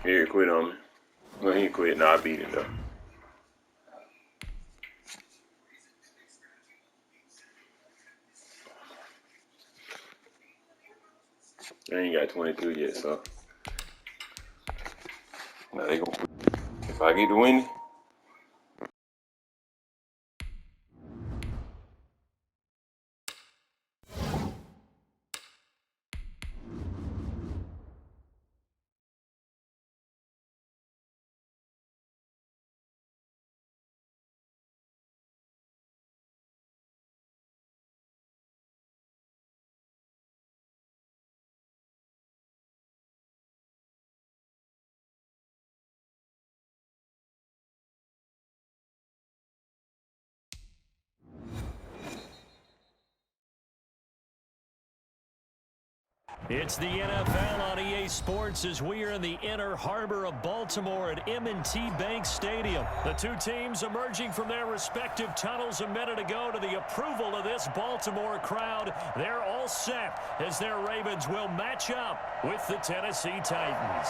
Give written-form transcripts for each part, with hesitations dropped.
He quit on me. Well, he quit. No, I beat him though. I ain't got 22 yet, so now they gonna. If I get to winning. It's the NFL on EA Sports as we are in the inner harbor of Baltimore at M&T Bank Stadium. The two teams emerging from their respective tunnels a minute ago to the approval of this Baltimore crowd. They're all set as their Ravens will match up with the Tennessee Titans.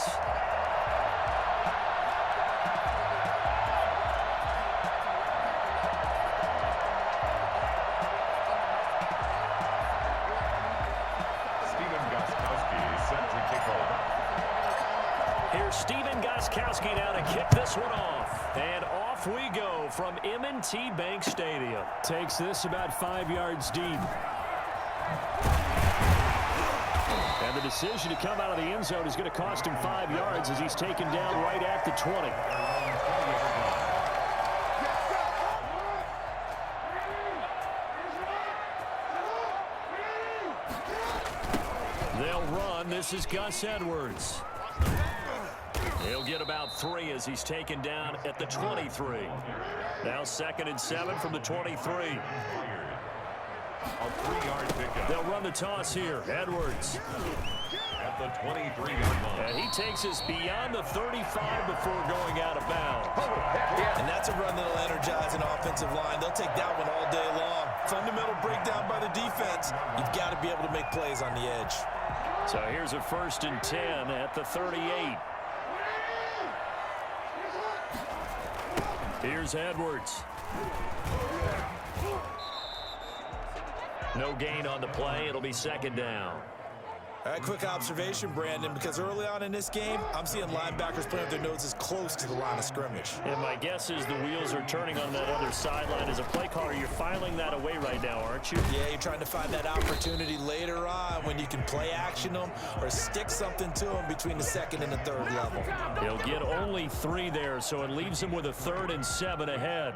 Goskowski now to kick this one off. And off we go from M&T Bank Stadium. Takes this about 5 yards deep. And the decision to come out of the end zone is going to cost him 5 yards as he's taken down right at the 20. They'll run. This is Gus Edwards. He'll get about 3 as he's taken down at the 23. Now 2nd and 7 from the 23. They'll run the toss here. Edwards. At the 23-yard line. And he takes us beyond the 35 before going out of bounds. And that's a run that'll energize an offensive line. They'll take that one all day long. Fundamental breakdown by the defense. You've got to be able to make plays on the edge. So here's a 1st and 10 at the 38. Here's Edwards. No gain on the play. It'll be 2nd down. All right, quick observation, Brandon, because early on in this game, I'm seeing linebackers playing with their noses close to the line of scrimmage. And my guess is the wheels are turning on that other sideline. As a play caller, you're filing that away right now, aren't you? Yeah, you're trying to find that opportunity later on when you can play action them or stick something to them between the 2nd and the 3rd level. He'll get only 3 there, so it leaves him with a 3rd and 7 ahead.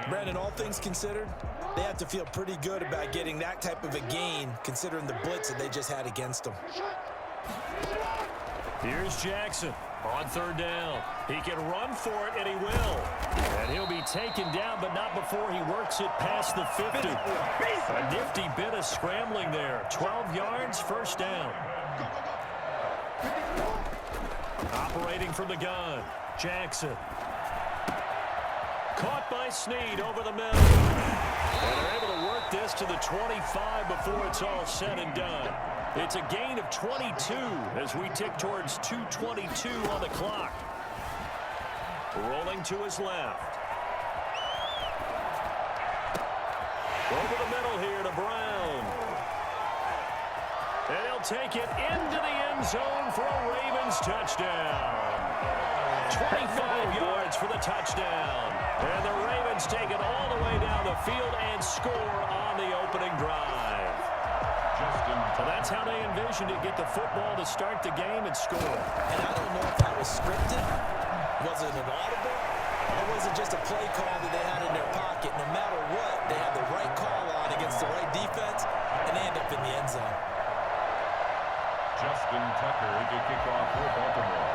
Brandon, all things considered, they have to feel pretty good about getting that type of a gain considering the blitz that they just had against them. Here's Jackson on 3rd down. He can run for it, and he will. And he'll be taken down, but not before he works it past the 50. A nifty bit of scrambling there. 12 yards, 1st down. Operating from the gun, Jackson. Caught by Snead over the middle. And they're able to work this to the 25 before it's all said and done. It's a gain of 22 as we tick towards 2:22 on the clock. Rolling to his left. Over the middle here to Brown. And he'll take it into the end zone for a Ravens touchdown. 25 yards for the touchdown. And the Ravens take it all the way down the field and score on the opening drive. So that's how they envisioned it, get the football to start the game and score. And I don't know if that was scripted, was it an audible, or was it just a play call that they had in their pocket? No matter what, they had the right call on against the right defense, and they end up in the end zone. Justin Tucker to kick off for Baltimore.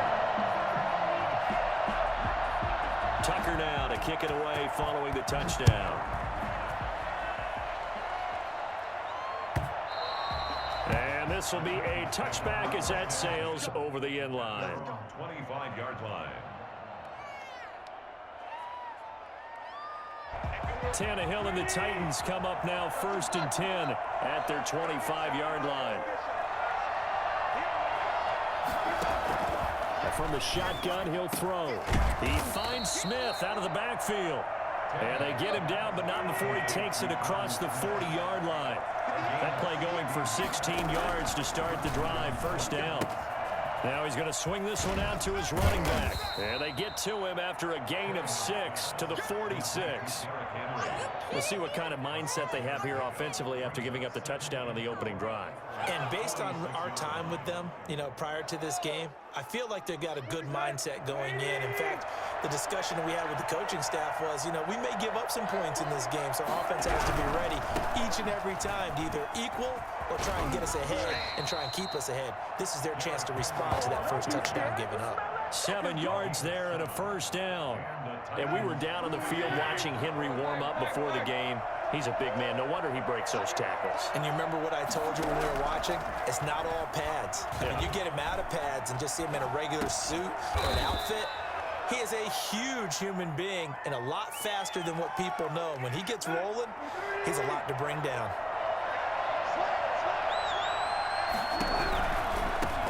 Tucker now to kick it away following the touchdown. And this will be a touchback as that sails over the end line. 25-yard line. Tannehill and the Titans come up now 1st and 10 at their 25-yard line. from the shotgun. He'll throw. He finds Smith out of the backfield. And they get him down, but not before he takes it across the 40-yard line. That play going for 16 yards to start the drive. First down. Now he's going to swing this one out to his running back. And they get to him after a gain of 6 to the 46. We'll see what kind of mindset they have here offensively after giving up the touchdown on the opening drive. And based on our time with them, prior to this game, I feel like they've got a good mindset going in. In fact, the discussion that we had with the coaching staff was, we may give up some points in this game, so our offense has to be ready each and every time to either equal or try and get us ahead and try and keep us ahead. This is their chance to respond to that first touchdown given up. 7 yards there and a first down. And we were down on the field watching Henry warm up before the game. He's a big man. No wonder he breaks those tackles. And you remember what I told you when we were watching? It's not all pads. I mean, you get him out of pads and just see him in a regular suit or an outfit. He is a huge human being and a lot faster than what people know. When he gets rolling, he's a lot to bring down.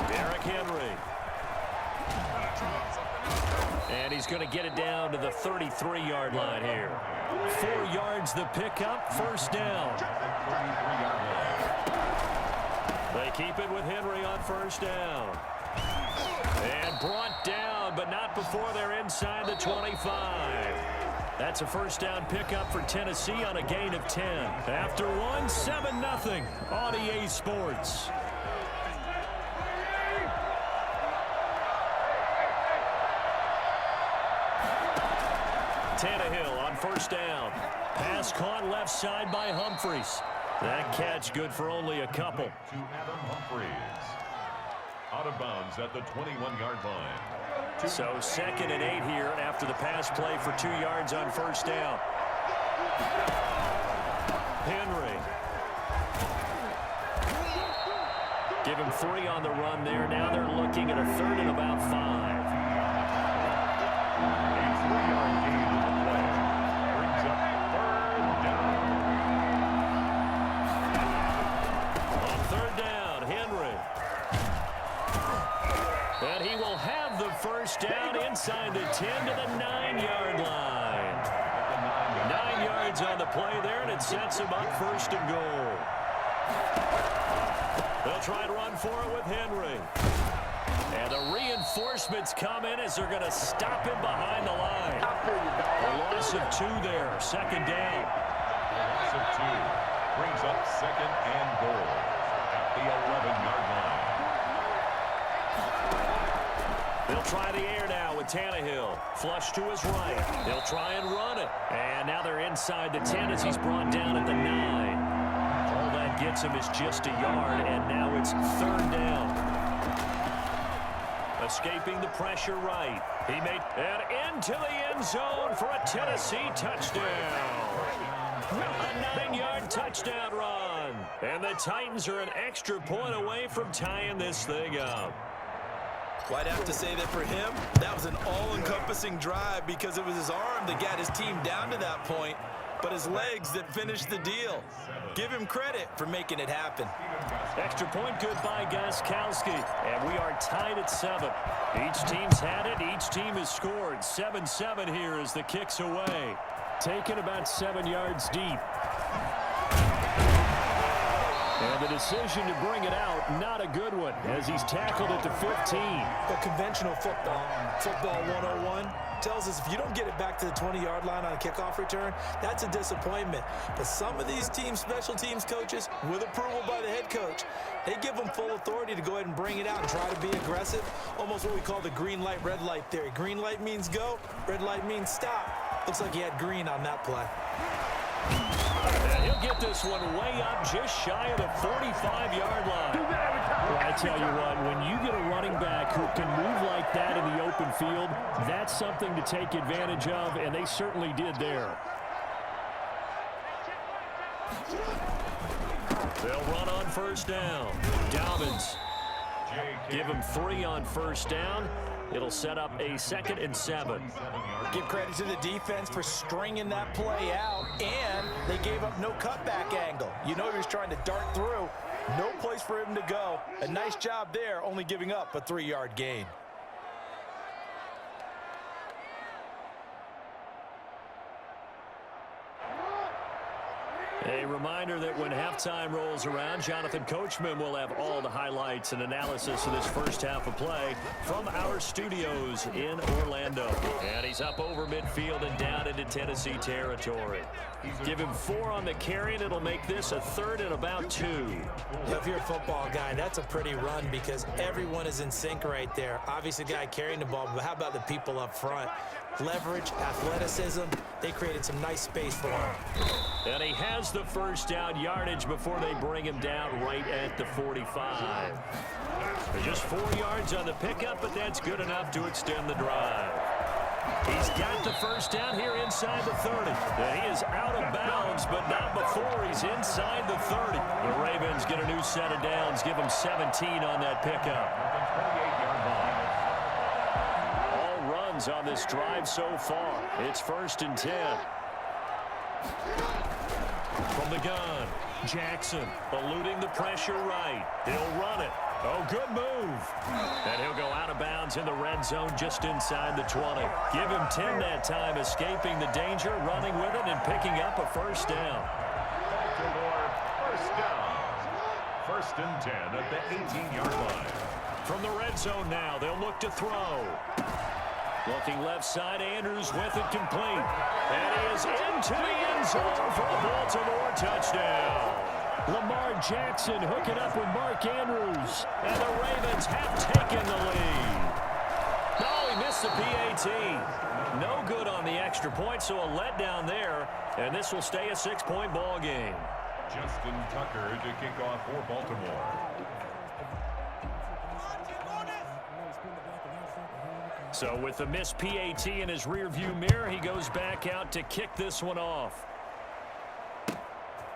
Derrick Henry. And he's going to get it down to the 33-yard line here. 4 yards the pickup, first down. They keep it with Henry on first down. And brought down, but not before they're inside the 25. That's a first down pickup for Tennessee on a gain of 10. After one, 7-0 on EA Sports. Tannehill on first down. Pass caught left side by Humphries. That catch good for only a couple. To Adam Humphries. Out of bounds at the 21-yard line. So 2nd and 8 here after the pass play for 2 yards on first down. Henry. Give him 3 on the run there. Now they're looking at a 3rd and about 5. A 3-yard gain on the play. Brings up 3rd down. On 3rd down, Henry. And he will have the first down inside the 10 to the 9-yard line. 9 yards on the play there, and it sets him up 1st and goal. They'll try to run for it with Henry. And the reinforcements come in as they're going to stop him behind the line. A loss of 2 there, 2nd down. A loss of 2 brings up 2nd and goal at the 11-yard line. They'll try the air now with Tannehill. Flush to his right. They'll try and run it. And now they're inside the 10 as he's brought down at the 9. All that gets him is just a yard, and now it's 3rd down. Escaping the pressure right. He made it into the end zone for a Tennessee touchdown. A 9-yard touchdown run. And the Titans are an extra point away from tying this thing up. Well, I'd have to say that for him, that was an all-encompassing drive because it was his arm that got his team down to that point, but his legs that finished the deal. Give him credit for making it happen. Extra point good by Gostkowski, and we are tied at 7. Each team's had it. Each team has scored. 7-7 here as the kick's away. Taken about 7 yards deep. And the decision to bring it out, not a good one, as he's tackled at the 15. But conventional football 101, tells us if you don't get it back to the 20-yard line on a kickoff return, that's a disappointment. But some of these team special teams coaches, with approval by the head coach, they give them full authority to go ahead and bring it out and try to be aggressive. Almost what we call the green light, red light theory. Green light means go, red light means stop. Looks like he had green on that play. And he'll get this one way up just shy of the 45-yard line. Well, I tell you what, when you get a running back who can move like that in the open field, that's something to take advantage of, and they certainly did there. They'll run on first down. Dobbins. Give him 3 on first down. It'll set up a 2nd and 7. Give credit to the defense for stringing that play out, and they gave up no cutback angle. You know he was trying to dart through. No place for him to go. A nice job there, only giving up a 3-yard gain. A reminder that when halftime rolls around, Jonathan Coachman will have all the highlights and analysis of this first half of play from our studios in Orlando. And he's up over midfield and down into Tennessee territory. Give him 4 on the carry, and it'll make this a 3rd and about 2. If you're a football guy, that's a pretty run because everyone is in sync right there. Obviously, the guy carrying the ball, but how about the people up front? Leverage, athleticism, they created some nice space for him. And he has the first down yardage before they bring him down right at the 45. They're just 4 yards on the pickup, but that's good enough to extend the drive. He's got the first down here inside the 30. He is out of bounds, but not before he's inside the 30. The Ravens get a new set of downs, give him 17 on that pickup. On this drive so far. It's 1st and 10. From the gun, Jackson eluding the pressure right. He'll run it. Oh, good move. And he'll go out of bounds in the red zone just inside the 20. Give him 10 that time, escaping the danger, running with it, and picking up a first down. First down. 1st and 10 at the 18-yard line. From the red zone now, they'll look to throw. Looking left side, Andrews with it complete. And he is into the end zone for a Baltimore touchdown. Lamar Jackson hooking up with Mark Andrews. And the Ravens have taken the lead. No, he missed the PAT. No good on the extra point, so a letdown there. And this will stay a 6-point ball game. Justin Tucker to kick off for Baltimore. So with the missed PAT in his rearview mirror, he goes back out to kick this one off.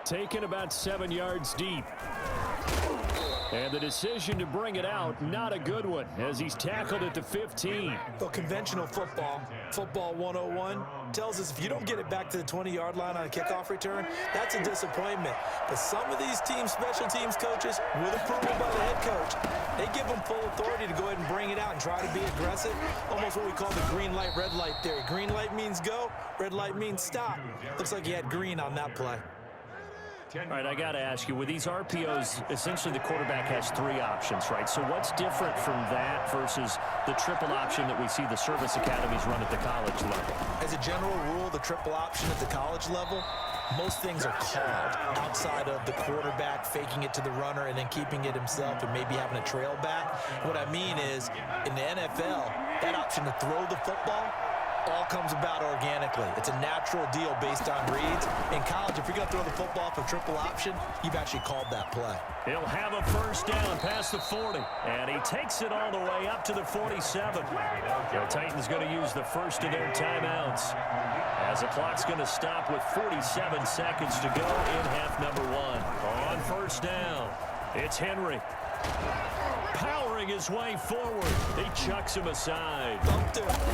Taken about 7 yards deep. And the decision to bring it out, not a good one, as he's tackled at the 15. Well, conventional football, football 101, tells us if you don't get it back to the 20-yard line on a kickoff return, that's a disappointment. But some of these teams, special teams coaches, with approval by the head coach, they give them full authority to go ahead and bring it out and try to be aggressive, almost what we call the green light, red light theory. Green light means go, red light means stop. Looks like he had green on that play. All right, I got to ask you, with these RPOs, essentially the quarterback has 3 options, right? So what's different from that versus the triple option that we see the service academies run at the college level? As a general rule, the triple option at the college level, most things are called outside of the quarterback faking it to the runner and then keeping it himself and maybe having a trail back. What I mean is, in the NFL, that option to throw the football all comes about organically. It's a natural deal based on reads. In college, if you're going to throw the football for triple option, you've actually called that play. He'll have a first down past the 40, and he takes it all the way up to the 47. The Titans going to use the first of their timeouts, as the clock's going to stop with 47 seconds to go in half number 1. On first down, it's Henry. Powering his way forward. He chucks him aside.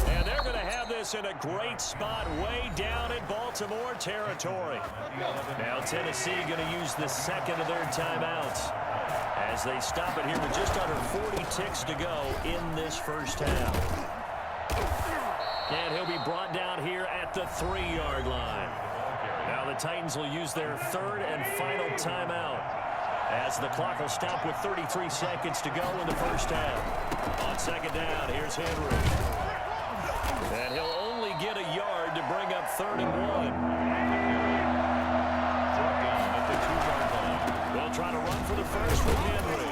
And they're going to have this in a great spot way down in Baltimore territory. Now Tennessee going to use the second of their timeouts as they stop it here with just under 40 ticks to go in this first half. And he'll be brought down here at the 3-yard line. Now the Titans will use their 3rd and final timeout, as the clock will stop with 33 seconds to go in the first half. On second down, here's Henry. And he'll only get a yard to bring up 3rd and 1. They'll try to run for the first with Henry.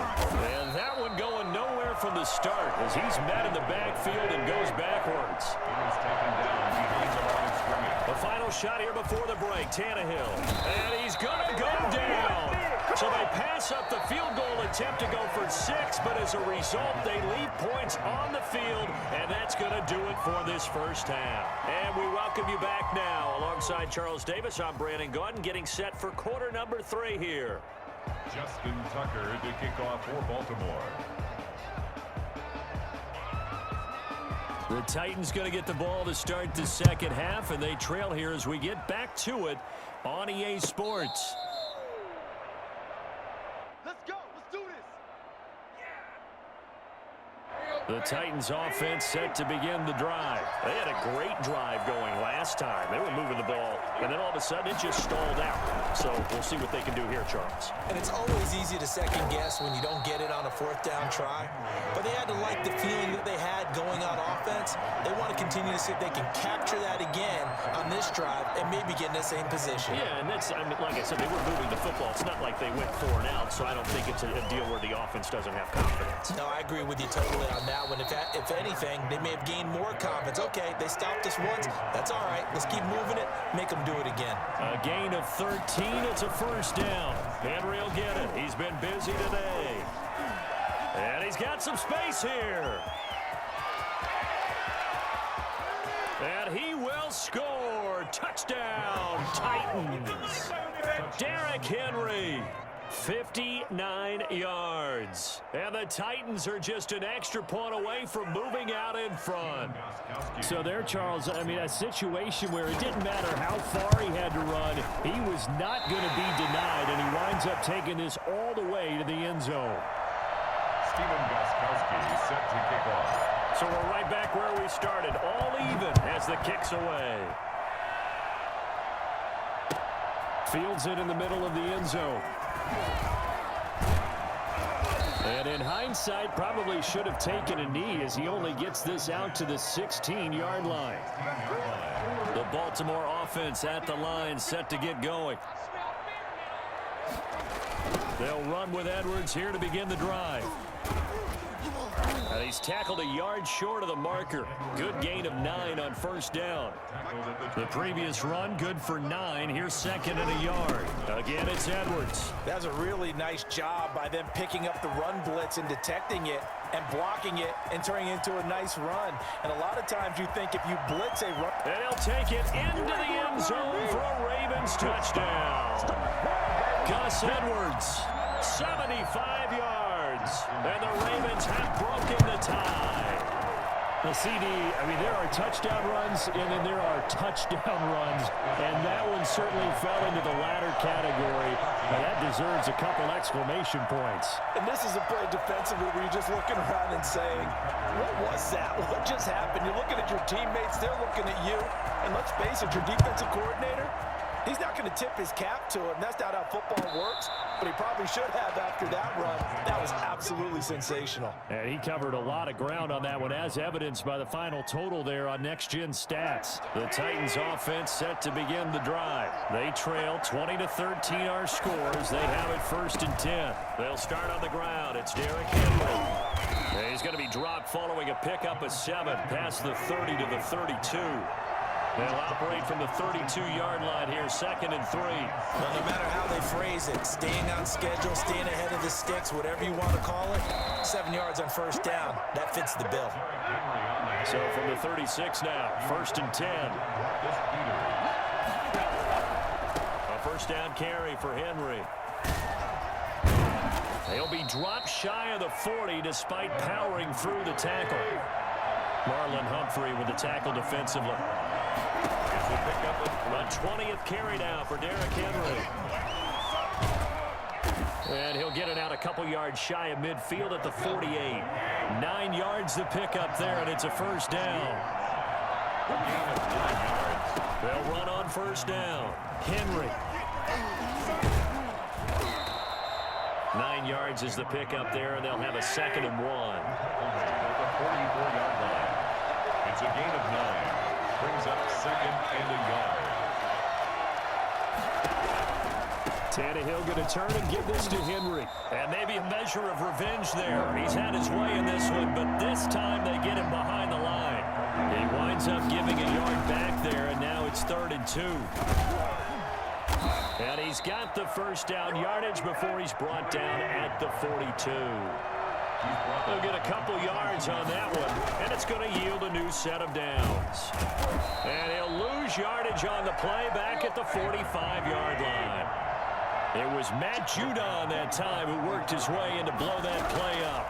And that one going nowhere from the start as he's met in the backfield and goes backwards. The final shot here before the break, Tannehill. And he's going to go down. So they pass up the field goal attempt to go for 6, but as a result, they leave points on the field, and that's going to do it for this first half. And we welcome you back now. Alongside Charles Davis, I'm Brandon Gordon, getting set for quarter number 3 here. Justin Tucker to kick off for Baltimore. The Titans going to get the ball to start the second half, and they trail here as we get back to it on EA Sports. Let's go. Let's do this. The Titans offense set to begin the drive. They had a great drive going last time. They were moving the ball, and then all of a sudden it just stalled out. So we'll see what they can do here, Charles. And it's always easy to second guess when you don't get it on a fourth down try. But they had to like the feeling that they had going on offense. They want to continue to see if they can capture that again on this drive and maybe get in the same position. Yeah, and that's, I mean, like I said, they were moving the football. It's not like they went 4 and out, so I don't think it's a deal where the offense doesn't have confidence. No, I agree with you totally on that one. If anything, they may have gained more confidence. Okay, they stopped us once. That's all right. Let's keep moving it. Make them do it again. A gain of 13. It's a first down. Henry will get it. He's been busy today. And he's got some space here. And he will score. Touchdown, Titans. Derrick Henry. 59 yards. And the Titans are just an extra point away from moving out in front. So there, Charles, I mean, a situation where it didn't matter how far he had to run, he was not going to be denied, and he winds up taking this all the way to the end zone. Steven Gostkowski set to kick off. So we're right back where we started, all even as the kick's away. Fields it in the middle of the end zone. And in hindsight, probably should have taken a knee as he only gets this out to the 16-yard line. The Baltimore offense at the line, set to get going. They'll run with Edwards here to begin the drive. And he's tackled a yard short of the marker. Good gain of 9 on first down. The previous run, good for 9. Here's second and a yard. Again, it's Edwards. That's a really nice job by them picking up the run blitz and detecting it and blocking it and turning it into a nice run. And a lot of times you think if you blitz a run... And he'll take it into the end zone for a Ravens touchdown. Gus Edwards, 75 yards. And the Ravens have broken the tie. The CD, I mean, there are touchdown runs, and then there are touchdown runs, and that one certainly fell into the latter category, and that deserves a couple exclamation points. And this is a play defensively where you're just looking around and saying, what was that? What just happened? You're looking at your teammates, they're looking at you, and let's face it, your defensive coordinator, he's not going to tip his cap to him. That's not how football works, but he probably should have after that run. That was absolutely sensational. And he covered a lot of ground on that one, as evidenced by the final total there on Next Gen Stats. The Titans offense set to begin the drive. They trail 20-13 our scores. They have it 1st and 10. They'll start on the ground. It's Derrick Henry. And he's going to be dropped following a pickup of 7 past the 30 to the 32. They'll operate from the 32-yard line here, 2nd and 3. Well, no matter how they phrase it, staying on schedule, staying ahead of the sticks, whatever you want to call it, 7 yards on first down, that fits the bill. So from the 36 now, 1st and 10. A first down carry for Henry. They'll be dropped shy of the 40 despite powering through the tackle. Marlon Humphrey with the tackle defensively. A 20th carry now for Derrick Henry. And he'll get it out a couple yards shy of midfield at the 48. 9 yards to pick up there, and it's a first down. They'll run on first down. Henry. 9 yards is the pickup there, and they'll have a 2nd and 1. At the 44-yard line. It's a gain of 9. Brings up 2nd and a yard. Tannehill going to turn and give this to Henry. And maybe a measure of revenge there. He's had his way in this one, but this time they get him behind the line. He winds up giving a yard back there, and now it's 3rd and 2. And he's got the first down yardage before he's brought down at the 42. He'll get a couple yards on that one, and it's going to yield a new set of downs. And he'll lose yardage on the play back at the 45-yard line. It was Matt Judon that time who worked his way in to blow that play up.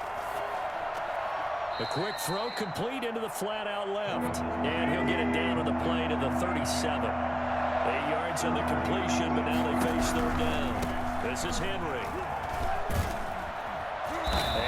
The quick throw complete into the flat out left. And he'll get it down on the play to the 37. 8 yards on the completion, but now they face 3rd down. This is Henry.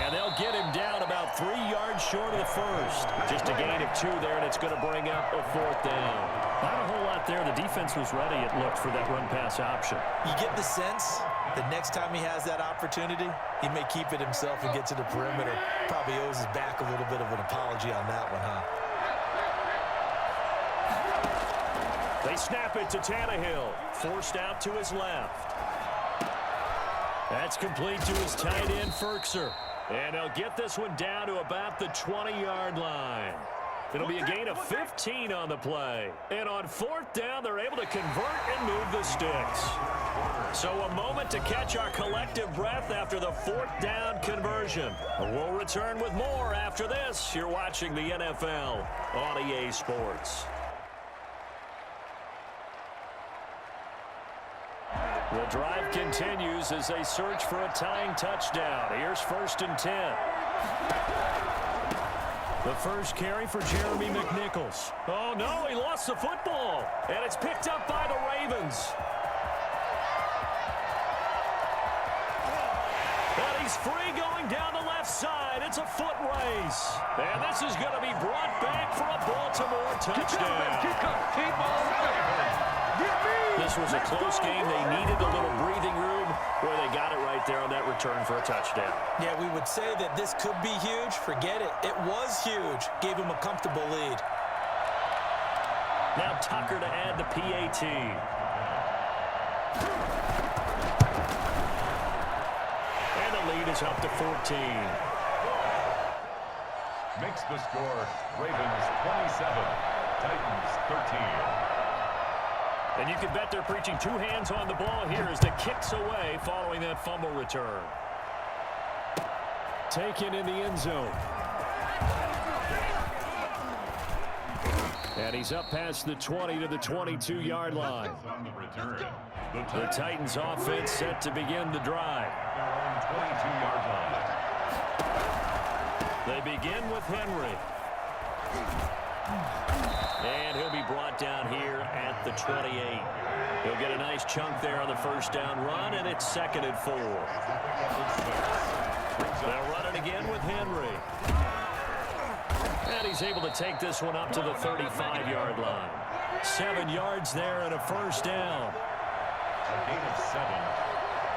And they'll get him down about 3 yards short of the first. Just a gain of 2 there, and it's going to bring up a 4th down. Not a whole lot there. The defense was ready, it looked, for that run-pass option. You get the sense the next time he has that opportunity, he may keep it himself and get to the perimeter. Probably owes his back a little bit of an apology on that one, huh? They snap it to Tannehill. Forced out to his left. That's complete to his tight end, Ferkser. And he'll get this one down to about the 20-yard line. It'll be a gain of 15 on the play. And on 4th down, they're able to convert and move the sticks. So a moment to catch our collective breath after the 4th down conversion. We'll return with more after this. You're watching the NFL on EA Sports. The drive continues as they search for a tying touchdown. Here's 1st and 10. The first carry for Jeremy McNichols. Oh, no, he lost the football. And it's picked up by the Ravens. And he's free going down the left side. It's a foot race. And this is going to be brought back for a Baltimore touchdown. This was a close game. They needed a little breathing room. Boy, they got it right there on that return for a touchdown. Yeah, we would say that this could be huge. Forget it. It was huge. Gave him a comfortable lead. Now Tucker to add the PAT. And the lead is up to 14. Makes the score Ravens 27, Titans 13. And you can bet they're preaching 2 hands on the ball here as the kick's away following that fumble return. Taken in the end zone. And he's up past the 20 to the 22-yard line. The Titans offense set to begin the drive. 22-yard line. They begin with Henry. And he'll be brought down here at the 28. He'll get a nice chunk there on the first down run, and it's 2nd and 4. They'll run it again with Henry. And he's able to take this one up to the 35-yard line. 7 yards there and a first down. A gain of 7,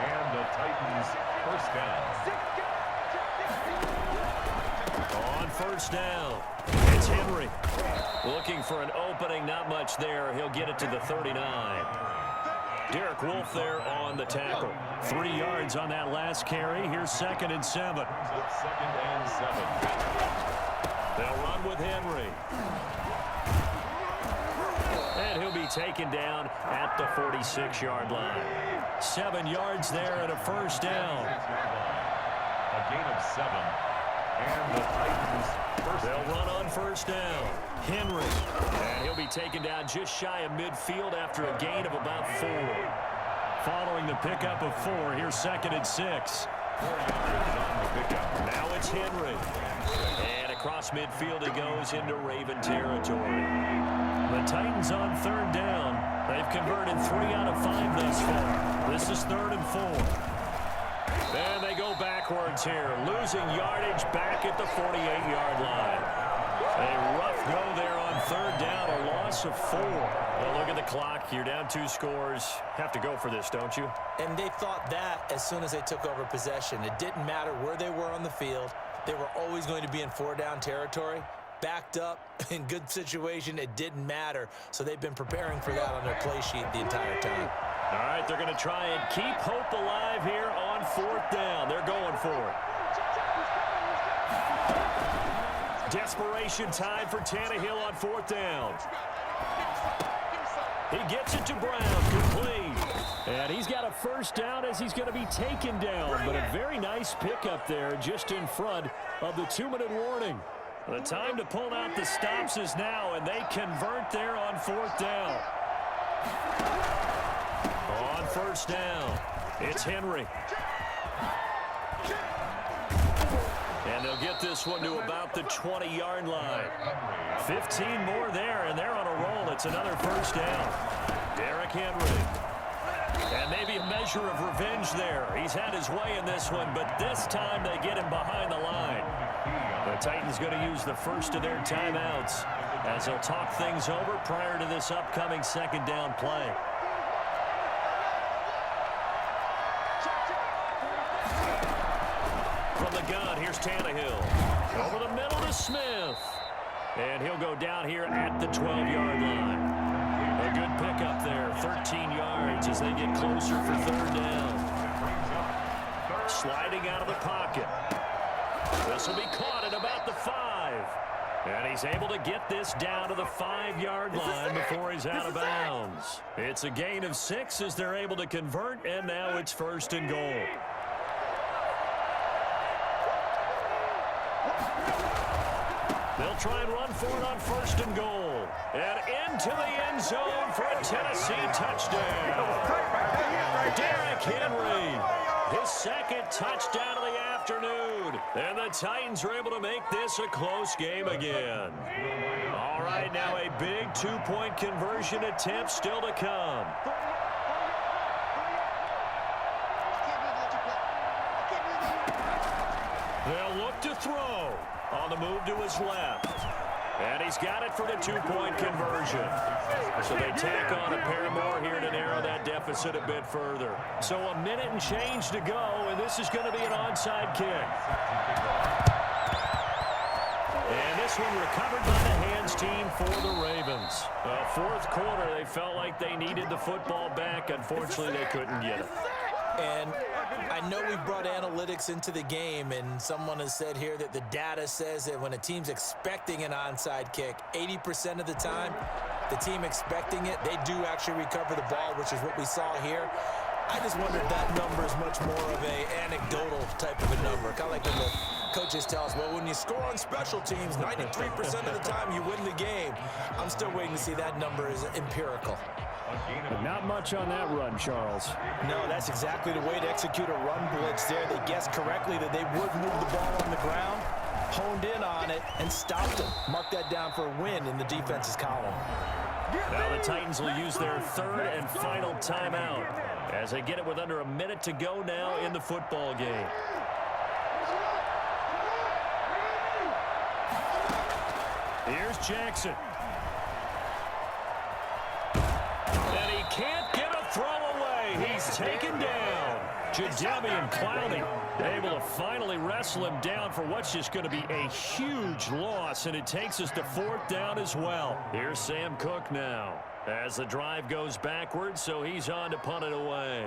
and the Titans first down. On first down, it's Henry. Looking for an opening, not much there. He'll get it to the 39. Derek Wolfe there on the tackle. 3 yards on that last carry. Here's 2nd and 7. 2nd and 7. They'll run with Henry. And he'll be taken down at the 46-yard line. 7 yards there and a first down. A gain of 7. And the Titans first. They'll run on first down. Henry. And he'll be taken down just shy of midfield after a gain of about 4. Following the pickup of 4, here's 2nd and 6. 4 yards on the pickup. Now it's Henry. And across midfield he goes into Raven territory. The Titans on 3rd down. They've converted 3 out of 5 thus far. This is 3rd and 4. And they go backwards here, losing yardage back at the 48-yard line. A rough go there on 3rd down, a loss of 4. Well, look at the clock. You're down 2 scores. Have to go for this, don't you? And they thought that as soon as they took over possession. It didn't matter where they were on the field. They were always going to be in 4-down territory. Backed up, in good situation, it didn't matter. So they've been preparing for that on their play sheet the entire time. All right, they're going to try and keep hope alive here on 4th down. They're going for it. Desperation time for Tannehill on 4th down. He gets it to Brown, complete. And he's got a first down as he's going to be taken down. But a very nice pickup there just in front of the 2-minute warning. The time to pull out the stops is now, and they convert there on 4th down. On first down, it's Henry. And they'll get this one to about the 20-yard line. 15 more there, and they're on a roll. It's another first down. Derrick Henry. And maybe a measure of revenge there. He's had his way in this one, but this time they get him behind the line. The Titans going to use the first of their timeouts as they'll talk things over prior to this upcoming second down play. From the gun, here's Tannehill. Over the middle to Smith. And he'll go down here at the 12-yard line. A good pickup there, 13 yards as they get closer for third down. Sliding out of the pocket. This will be caught at about the 5. And he's able to get this down to the 5-yard line before he's out of bounds. It's a gain of 6 as they're able to convert, and now it's first and goal. They'll try and run for it on first and goal. And into the end zone for a Tennessee touchdown. Derrick Henry, his second touchdown of the afternoon. And the Titans are able to make this a close game again. All right, now a big two-point conversion attempt still to come. They'll look to throw. On the move to his left. And he's got it for the two-point conversion. So they tack on a pair more here to narrow that deficit a bit further. So a minute and change to go, and this is going to be an onside kick. And this one recovered by the hands team for the Ravens. Fourth quarter, they felt like they needed the football back. Unfortunately, they couldn't get it. And I know we brought analytics into the game, and someone has said here that the data says that when a team's expecting an onside kick, 80% of the time, the team expecting it, they do actually recover the ball, which is what we saw here. I just wonder if that number is much more of an anecdotal type of a number. Kind of like when the coaches tell us, well, when you score on special teams, 93% of the time you win the game. I'm still waiting to see that number is empirical. But not much on that run, Charles. No, that's exactly the way to execute a run blitz there. They guessed correctly that they would move the ball on the ground, honed in on it, and stopped it. Mark that down for a win in the defense's column. Now the Titans will use their third and final timeout as they get it with under a minute to go now in the football game. Here's Jackson. Can't get a throw away. He's taken down. Jadeveon Clowney able to finally wrestle him down for what's just going to be a huge loss, and it takes us to fourth down as well. Here's Sam Cook now as the drive goes backwards, so he's on to punt it away.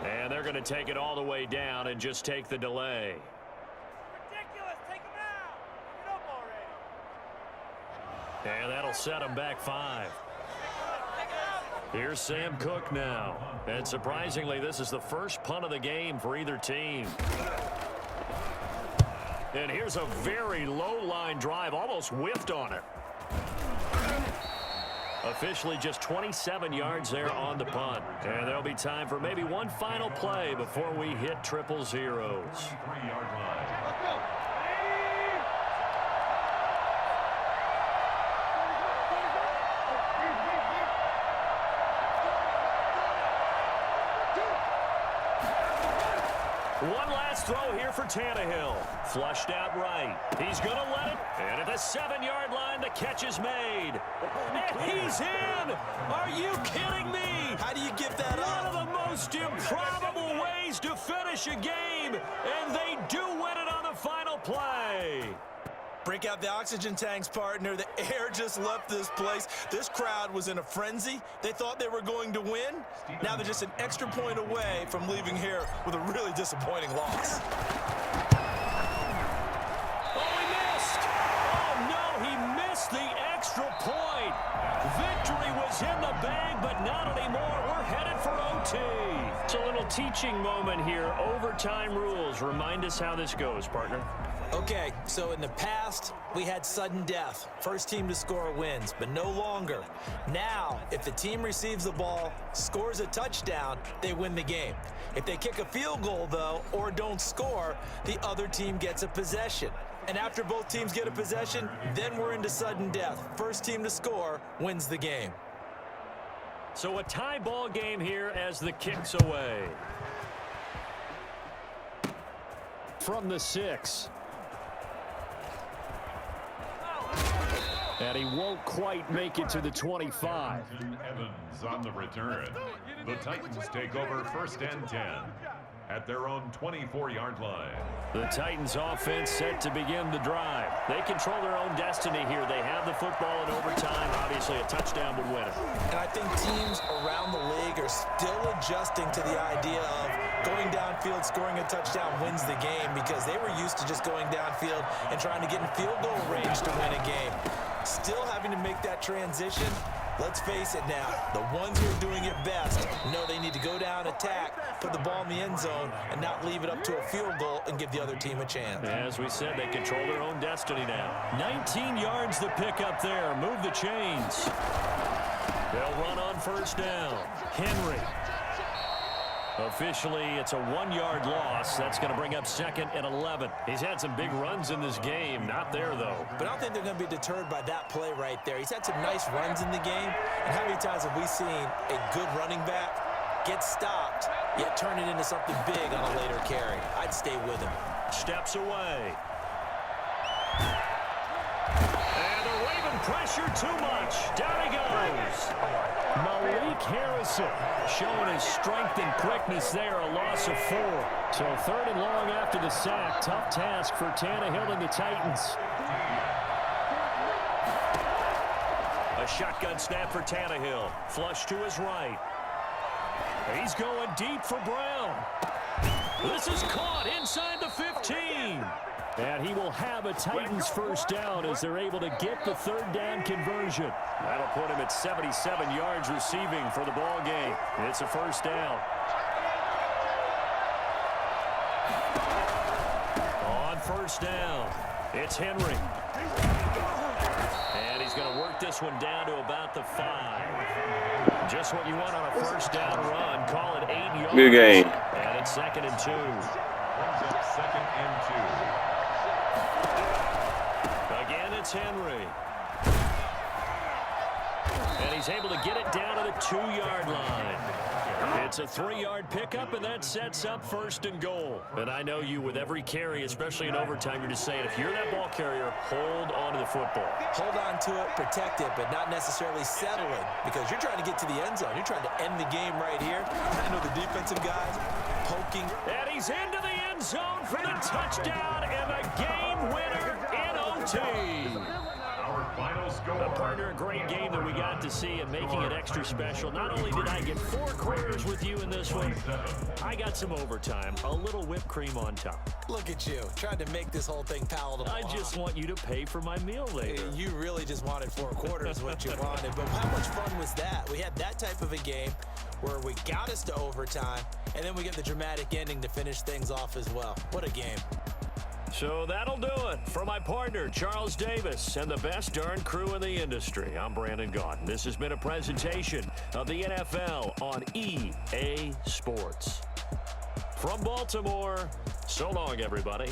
And they're going to take it all the way down and just take the delay. Ridiculous. Take him out. Get up already. And that'll set him back 5. Here's Sam Cook now. And surprisingly, this is the first punt of the game for either team. And here's a very low-line drive, almost whiffed on it. Officially just 27 yards there on the punt. And there'll be time for maybe one final play before we hit triple zeros. One last throw here for Tannehill. Flushed out right. He's going to let it. And at the 7-yard line, the catch is made. And he's in! Are you kidding me? How do you give that One up? of the most improbable ways to finish a game, and they do win it on the final play. Break out the oxygen tanks, partner. The air just left this place. This crowd was in a frenzy. They thought they were going to win. Now they're just an extra point away from leaving here with a really disappointing loss. Oh, he missed. Oh, no, he missed the extra point. Victory was in the bag, but not anymore. We're headed for OT. It's a little teaching moment here. Overtime rules. Remind us how this goes, partner. Okay, so in the past, we had sudden death. First team to score wins, but no longer. Now, if the team receives the ball, scores a touchdown, they win the game. If they kick a field goal, though, or don't score, the other team gets a possession. And after both teams get a possession, then we're into sudden death. First team to score wins the game. So a tie ball game here as the kick's away. From the 6. And he won't quite make it to the 25. Evans on the return. The Titans take over 1st and 10 at their own 24-yard line. The Titans offense set to begin the drive. They control their own destiny here. They have the football in overtime. Obviously, a touchdown would win it. And I think teams around the league are still adjusting to the idea of going downfield, scoring a touchdown wins the game, because they were used to just going downfield and trying to get in field goal range to win a game. Still having to make that transition. Let's face it now, the ones who are doing it best know they need to go down, attack, put the ball in the end zone, and not leave it up to a field goal and give the other team a chance. As we said, they control their own destiny now. 19 yards the pick up there. Move the chains. They'll run on 1st down. Henry. Officially, it's a 1-yard loss. That's going to bring up 2nd and 11. He's had some big runs in this game. Not there, though. But I don't think they're going to be deterred by that play right there. He's had some nice runs in the game. And how many times have we seen a good running back get stopped, yet turn it into something big on a later carry? I'd stay with him. Steps away. And the Raven pressure too much. Down he goes. Malik Harrison showing his strength and quickness there, a loss of 4. So 3rd and long after the sack. Tough task for Tannehill and the Titans. A shotgun snap for Tannehill. Flush to his right. He's going deep for Brown. This is caught inside the 15. And he will have a Titans 1st down as they're able to get the 3rd down conversion. That'll put him at 77 yards receiving for the ball game. It's a 1st down. On 1st down, it's Henry. And he's going to work this one down to about the 5. Just what you want on a 1st down run. Call it 8 yards. Good game. And it's 2nd and 2. Brings up 2nd and 2. Again, it's Henry. And he's able to get it down to the 2-yard line. It's a 3-yard pickup, and that sets up 1st and goal. And I know you, with every carry, especially in overtime, you're just saying, if you're that ball carrier, hold on to the football. Hold on to it, protect it, but not necessarily settling, because you're trying to get to the end zone. You're trying to end the game right here. I know the defensive guys poking. And he's into the end zone for the touchdown and the game winner in OT. A partner, a great game that we got to see, and making it extra special. Not only did I get 4 quarters with you in this one, I got some overtime, a little whipped cream on top. Look at you, trying to make this whole thing palatable. I just want you to pay for my meal later. You really just wanted 4 quarters, what you wanted. But how much fun was that? We had that type of a game where we got us to overtime, and then we get the dramatic ending to finish things off as well. What a game. So that'll do it for my partner, Charles Davis, and the best darn crew in the industry. I'm Brandon Gaudin. This has been a presentation of the NFL on EA Sports. From Baltimore, so long, everybody.